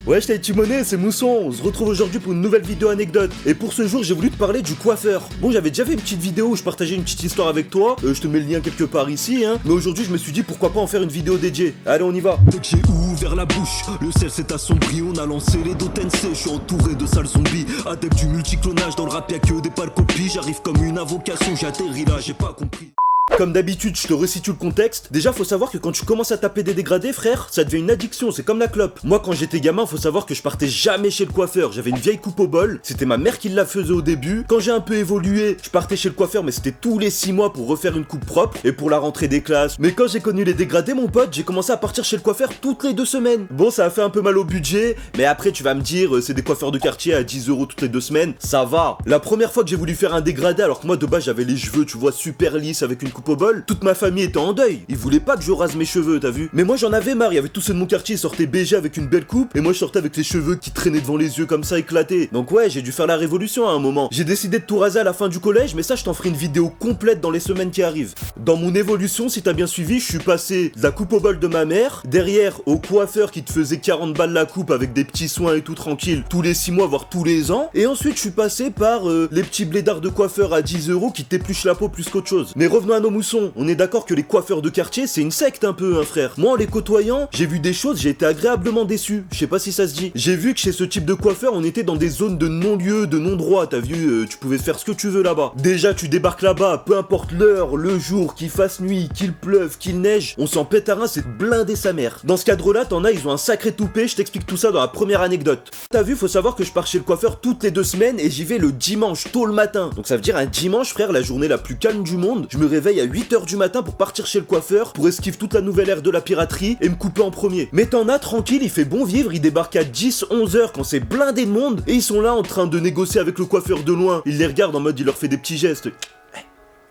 Ouais, je Timonet, c'est Mousson, on se retrouve aujourd'hui pour une nouvelle vidéo anecdote. Et pour ce jour, j'ai voulu te parler du coiffeur. Bon, j'avais déjà fait une petite vidéo où je partageais une petite histoire avec toi, je te mets le lien quelque part ici, hein. Mais aujourd'hui, je me suis dit pourquoi pas en faire une vidéo dédiée. Allez, on y va. Dès que j'ai ouvert la bouche, le ciel s'est assombri, on a lancé les Dotensei, je suis entouré de sales zombies. Adepte du multiclonage, dans le rap y'a que des pâles copies, j'arrive comme une invocation, j'ai atterri là, j'ai pas compris. Comme d'habitude, je te resitue le contexte. Déjà, faut savoir que quand tu commences à taper des dégradés, frère, ça devient une addiction, c'est comme la clope. Moi, quand j'étais gamin, faut savoir que je partais jamais chez le coiffeur. J'avais une vieille coupe au bol, c'était ma mère qui la faisait au début. Quand j'ai un peu évolué, je partais chez le coiffeur, mais c'était tous les 6 mois pour refaire une coupe propre et pour la rentrée des classes. Mais quand j'ai connu les dégradés, mon pote, j'ai commencé à partir chez le coiffeur toutes les 2 semaines. Bon, ça a fait un peu mal au budget, mais après, tu vas me dire, c'est des coiffeurs de quartier à 10 € toutes les 2 semaines, ça va. La première fois que j'ai voulu faire un dégradé, alors que moi, de base, j'avais les cheveux, tu vois, super lisses avec une coupe au bol, toute ma famille était en deuil, ils voulaient pas que je rase mes cheveux, t'as vu. Mais moi j'en avais marre, il y avait tous ceux de mon quartier, ils sortaient BG avec une belle coupe, et moi je sortais avec les cheveux qui traînaient devant les yeux comme ça éclatés. Donc ouais, j'ai dû faire la révolution à un moment. J'ai décidé de tout raser à la fin du collège, mais ça je t'en ferai une vidéo complète dans les semaines qui arrivent. Dans mon évolution, si t'as bien suivi, je suis passé de la coupe au bol de ma mère, derrière au coiffeur qui te faisait 40 balles la coupe avec des petits soins et tout tranquille, tous les 6 mois voire tous les ans, et ensuite je suis passé par les petits blédards de coiffeur à 10 € qui t'épluchent la peau plus qu'autre chose. Mais revenons à nos moussons, on est d'accord que les coiffeurs de quartier, c'est une secte un peu, hein, frère. Moi, en les côtoyant, j'ai vu des choses, j'ai été agréablement déçu. Je sais pas si ça se dit. J'ai vu que chez ce type de coiffeur, on était dans des zones de non-lieu, de non-droit. T'as vu, tu pouvais faire ce que tu veux là-bas. Déjà, tu débarques là-bas, peu importe l'heure, le jour, qu'il fasse nuit, qu'il pleuve, qu'il neige, on s'en pète à rein, c'est blindé sa mère. Dans ce cadre-là, t'en as, ils ont un sacré toupet. Je t'explique tout ça dans la première anecdote. T'as vu, faut savoir que je pars chez le coiffeur toutes les 2 semaines et j'y vais le dimanche, tôt le matin. Donc ça veut dire un dimanche, frère, la journée la plus calme du monde. Je me réveille à 8h du matin pour partir chez le coiffeur, pour esquiver toute la nouvelle ère de la piraterie et me couper en premier. Mais t'en as tranquille, il fait bon vivre, il débarque à 10-11 heures quand c'est blindé de monde et ils sont là en train de négocier avec le coiffeur de loin. Il les regarde en mode, il leur fait des petits gestes.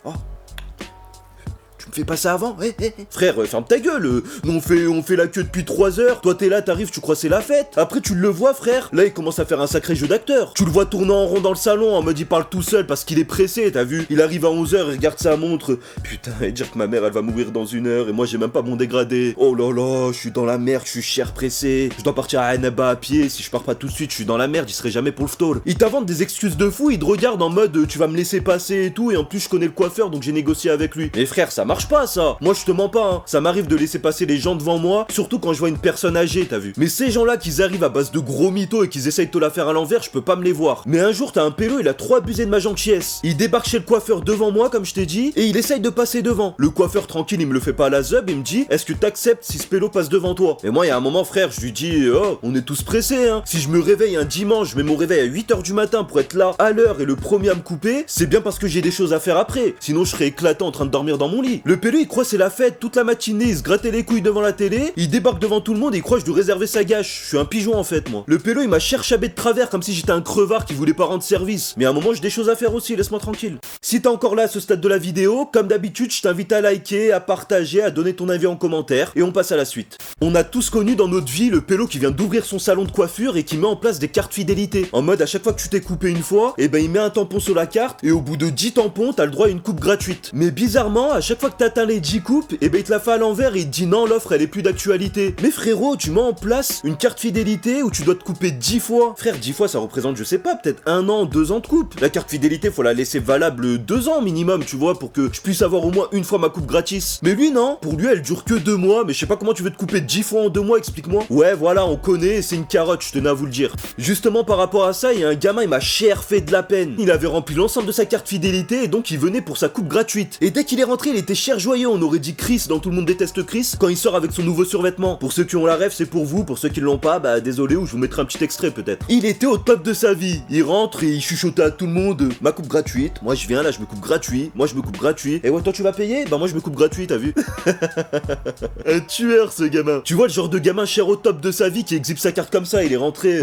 Oh, me fais pas ça avant, Frère, ferme ta gueule, nous on fait la queue depuis 3 heures, toi t'es là, t'arrives, tu crois c'est la fête. Après tu le vois, frère, là il commence à faire un sacré jeu d'acteur. Tu le vois tourner en rond dans le salon, en mode il parle tout seul parce qu'il est pressé, t'as vu. Il arrive à 11 heures, il regarde sa montre, putain, et dire que ma mère elle va mourir dans 1 heure et moi j'ai même pas mon dégradé. Oh là là, je suis dans la merde, je suis cher pressé, je dois partir à Annaba à pied, si je pars pas tout de suite, je suis dans la merde, j'y serai jamais pour le stall. Il t'invente des excuses de fou, il te regarde en mode tu vas me laisser passer et tout, et en plus je connais le coiffeur donc j'ai négocié avec lui. Mais frère, ça marche pas ça. Moi je te mens pas, hein. Ça m'arrive de laisser passer les gens devant moi, surtout quand je vois une personne âgée, t'as vu. Mais ces gens-là qu'ils arrivent à base de gros mythos et qu'ils essayent de te la faire à l'envers, je peux pas me les voir. Mais un jour t'as un pélo, il a trop abusé de ma gentillesse. Il débarque chez le coiffeur devant moi, comme je t'ai dit, et il essaye de passer devant. Le coiffeur tranquille, il me le fait pas à la zeub, il me dit, est-ce que t'acceptes si ce pélo passe devant toi? Et moi, il y a un moment, frère, je lui dis, oh, on est tous pressés, hein. Si je me réveille un dimanche, je mets mon réveil à 8h du matin pour être là à l'heure et le premier à me couper, c'est bien parce que j'ai des choses à faire après. Sinon, je serais éclatant en train de dormir dans mon lit. Le pélo, il croit c'est la fête toute la matinée, il se grattait les couilles devant la télé, il débarque devant tout le monde et il croit que je dois réserver sa gâche. Je suis un pigeon en fait, moi. Le pélo, il m'a cherchabé de travers comme si j'étais un crevard qui voulait pas rendre service. Mais à un moment, j'ai des choses à faire aussi, laisse-moi tranquille. Si t'es encore là à ce stade de la vidéo, comme d'habitude, je t'invite à liker, à partager, à donner ton avis en commentaire et on passe à la suite. On a tous connu dans notre vie le pélo qui vient d'ouvrir son salon de coiffure et qui met en place des cartes fidélité. En mode, à chaque fois que tu t'es coupé une fois, et ben il met un tampon sur la carte et au bout de 10 tampons, t'as le droit à une coupe gratuite. Mais bizarrement, à chaque fois que t'atteins les 10 coupes, et ben il te la fait à l'envers et il te dit non, l'offre elle est plus d'actualité. Mais frérot, tu mets en place une carte fidélité où tu dois te couper 10 fois. Frère, 10 fois ça représente, je sais pas, peut-être 1 an, 2 ans de coupe. La carte fidélité, faut la laisser valable 2 ans minimum, tu vois, pour que je puisse avoir au moins une fois ma coupe gratis. Mais lui, non, pour lui elle dure que 2 mois, mais je sais pas comment tu veux te couper 10 fois en 2 mois, explique-moi. Ouais, voilà, on connaît, c'est une carotte, je tenais à vous le dire. Justement, par rapport à ça, il y a un gamin, il m'a cher fait de la peine. Il avait rempli l'ensemble de sa carte fidélité et donc il venait pour sa coupe gratuite. Et dès qu'il est rentré, il était cher joyeux, on aurait dit Chris dans Tout le monde déteste Chris quand il sort avec son nouveau survêtement. Pour ceux qui ont la rêve, c'est pour vous, pour ceux qui l'ont pas, bah désolé, ou je vous mettrai un petit extrait peut-être. Il était au top de sa vie. Il rentre et il chuchotait à tout le monde, ma coupe gratuite, moi je viens là, je me coupe gratuit, moi je me coupe gratuit. Et ouais, toi tu vas payer? Bah moi je me coupe gratuit, t'as vu? Un tueur ce gamin. Tu vois le genre de gamin cher au top de sa vie qui exhibe sa carte comme ça, il est rentré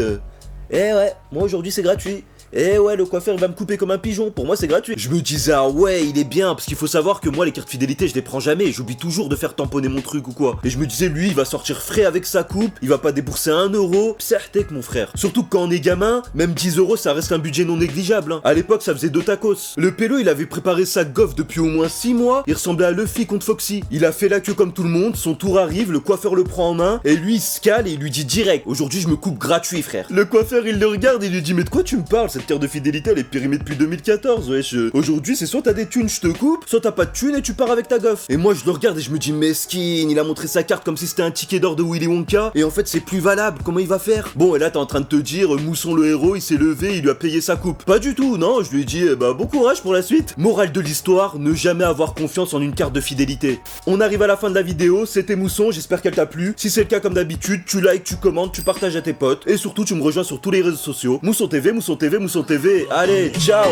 Eh ouais, moi aujourd'hui c'est gratuit. Eh ouais, le coiffeur va me couper comme un pigeon, pour moi c'est gratuit. Je me disais, ah ouais, il est bien, parce qu'il faut savoir que moi les cartes fidélité je les prends jamais, j'oublie toujours de faire tamponner mon truc ou quoi. Et je me disais, lui il va sortir frais avec sa coupe, il va pas débourser 1€, certes mon frère. Surtout que quand on est gamin, même 10€ ça reste un budget non négligeable. Hein. À l'époque ça faisait 2 tacos. Le pélo il avait préparé sa goffe depuis au moins 6 mois, il ressemblait à Luffy contre Foxy. Il a fait la queue comme tout le monde, son tour arrive, le coiffeur le prend en main, et lui il se cale et il lui dit direct, aujourd'hui je me coupe gratuit frère. Le coiffeur il le regarde et lui dit, mais de quoi tu me parles, cette carte de fidélité elle est périmée depuis 2014, wesh. Aujourd'hui c'est soit t'as des thunes je te coupe, soit t'as pas de thunes et tu pars avec ta goffe. Et moi je le regarde et je me dis, mesquine, il a montré sa carte comme si c'était un ticket d'or de Willy Wonka, et en fait c'est plus valable, comment il va faire? Bon et là t'es en train de te dire, Mousson le héros il s'est levé, il lui a payé sa coupe. Pas du tout, non, je lui ai dit, bah bon courage pour la suite. Morale de l'histoire, ne jamais avoir confiance en une carte de fidélité. On arrive à la fin de la vidéo, c'était Mousson, j'espère qu'elle t'a plu. Si c'est le cas comme d'habitude, tu likes, tu commentes, tu partages à tes potes, et surtout tu me rejoins sur tous les réseaux sociaux. Mousson TV, Mousson TV, Mousson TV, allez, ciao.